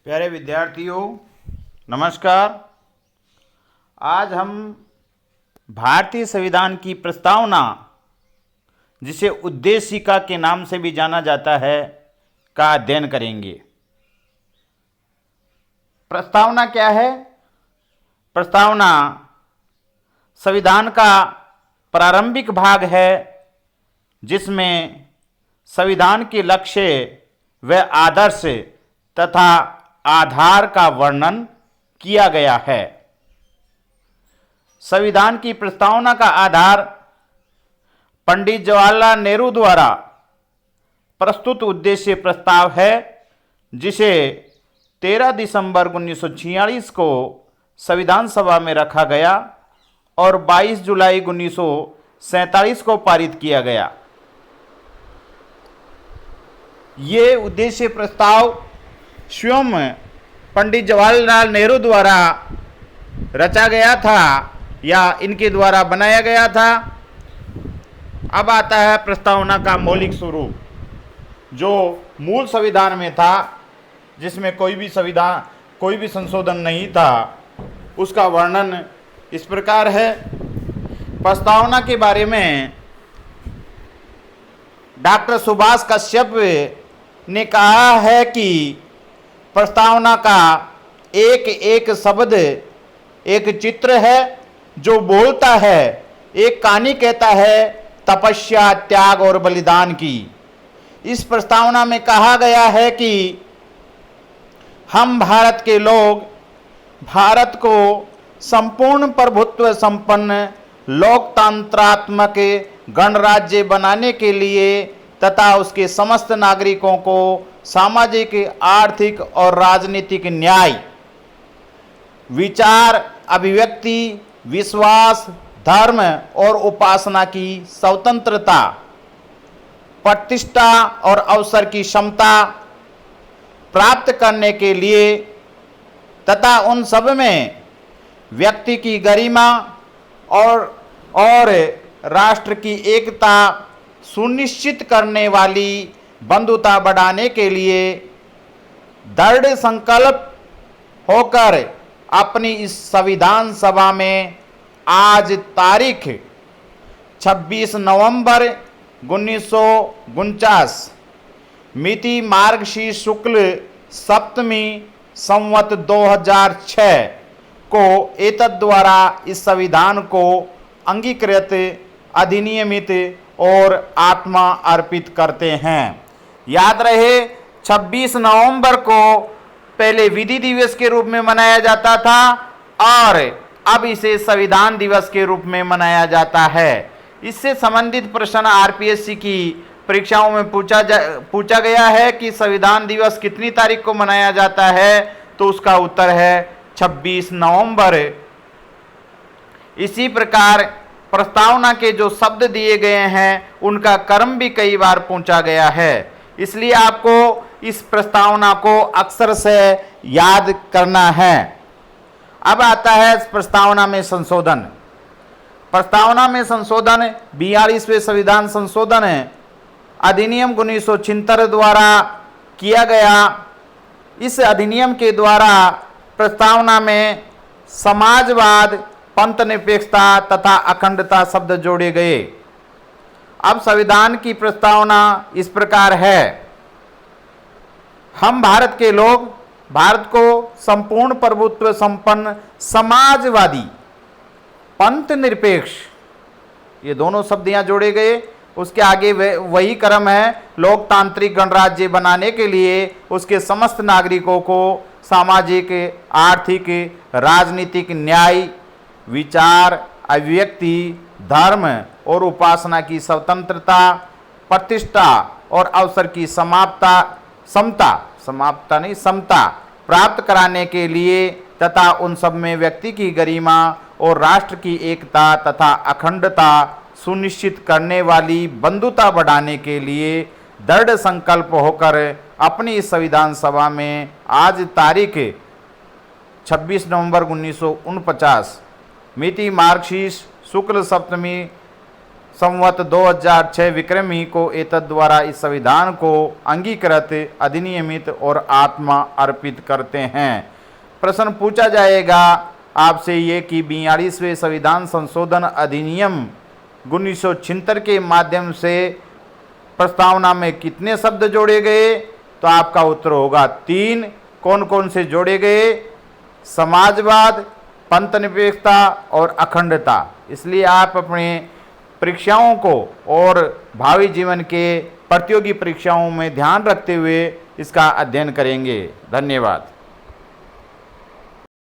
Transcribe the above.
प्यारे विद्यार्थियों, नमस्कार। आज हम भारतीय संविधान की प्रस्तावना, जिसे उद्देशिका के नाम से भी जाना जाता है, का अध्ययन करेंगे। प्रस्तावना क्या है? प्रस्तावना संविधान का प्रारंभिक भाग है, जिसमें संविधान के लक्ष्य व आदर्श तथा आधार का वर्णन किया गया है। संविधान की प्रस्तावना का आधार पंडित जवाहरलाल नेहरू द्वारा प्रस्तुत उद्देश्य प्रस्ताव है, जिसे 13 दिसंबर 1946 को संविधान सभा में रखा गया और 22 जुलाई 1947 को पारित किया गया। ये उद्देश्य प्रस्ताव स्वयं पंडित जवाहरलाल नेहरू द्वारा रचा गया था या इनके द्वारा बनाया गया था। अब आता है प्रस्तावना का मौलिक स्वरूप, जो मूल संविधान में था, जिसमें कोई भी संशोधन नहीं था। उसका वर्णन इस प्रकार है। प्रस्तावना के बारे में डॉक्टर सुभाष कश्यप ने कहा है कि प्रस्तावना का एक एक शब्द एक चित्र है जो बोलता है। एक कहानी कहता है तपस्या, त्याग और बलिदान की। इस प्रस्तावना में कहा गया है कि हम भारत के लोग भारत को संपूर्ण प्रभुत्व संपन्न लोकतंत्रात्मक गणराज्य बनाने के लिए तथा उसके समस्त नागरिकों को सामाजिक, आर्थिक और राजनीतिक न्याय, विचार, अभिव्यक्ति, विश्वास, धर्म और उपासना की स्वतंत्रता, प्रतिष्ठा और अवसर की क्षमता प्राप्त करने के लिए तथा उन सब में व्यक्ति की गरिमा और राष्ट्र की एकता सुनिश्चित करने वाली बंधुता बढ़ाने के लिए दृढ़ संकल्प होकर अपनी इस संविधान सभा में आज तारीख 26 नवंबर 1949 मिति मार्गशीर्ष शुक्ल सप्तमी संवत 2006 को एतद् द्वारा इस संविधान को अंगीकृत, अधिनियमित और आत्मा अर्पित करते हैं। याद रहे, 26 नवंबर को पहले विधि दिवस के रूप में मनाया जाता था और अब इसे संविधान दिवस के रूप में मनाया जाता है। इससे संबंधित प्रश्न आरपीएससी की परीक्षाओं में पूछा गया है कि संविधान दिवस कितनी तारीख को मनाया जाता है, तो उसका उत्तर है 26 नवंबर। इसी प्रकार प्रस्तावना के जो शब्द दिए गए हैं, उनका क्रम भी कई बार पूछा गया है। इसलिए आपको इस प्रस्तावना को अक्षर से याद करना है। अब आता है प्रस्तावना में संशोधन। प्रस्तावना में संशोधन 42वें संविधान संशोधन अधिनियम 1976 द्वारा किया गया। इस अधिनियम के द्वारा प्रस्तावना में समाजवाद, पंथ निरपेक्षता तथा अखंडता शब्द जोड़े गए। अब संविधान की प्रस्तावना इस प्रकार है। हम भारत के लोग भारत को संपूर्ण प्रभुत्व संपन्न समाजवादी, पंथ निरपेक्ष, ये दोनों शब्द यहाँ जोड़े गए। उसके आगे वही क्रम है, लोकतांत्रिक गणराज्य बनाने के लिए उसके समस्त नागरिकों को सामाजिक, आर्थिक, राजनीतिक न्याय, विचार, अभिव्यक्ति, धर्म और उपासना की स्वतंत्रता, प्रतिष्ठा और अवसर की समता प्राप्त कराने के लिए तथा उन सब में व्यक्ति की गरिमा और राष्ट्र की एकता तथा अखंडता सुनिश्चित करने वाली बंधुता बढ़ाने के लिए दृढ़ संकल्प होकर अपनी इस संविधान सभा में आज तारीख 26 नवंबर 1949 मिति मार्गशीर्ष शुक्ल सप्तमी संवत 2006 विक्रमी को एतद्द्वारा इस संविधान को अंगीकृत, अधिनियमित और आत्मा अर्पित करते हैं। प्रश्न पूछा जाएगा आपसे ये कि 42वें संविधान संशोधन अधिनियम 1976 के माध्यम से प्रस्तावना में कितने शब्द जोड़े गए, तो आपका उत्तर होगा 3। कौन कौन से जोड़े गए? समाजवाद, पंथनिरपेक्षता और अखंडता। इसलिए आप अपने परीक्षाओं को और भावी जीवन के प्रतियोगी परीक्षाओं में ध्यान रखते हुए इसका अध्ययन करेंगे। धन्यवाद।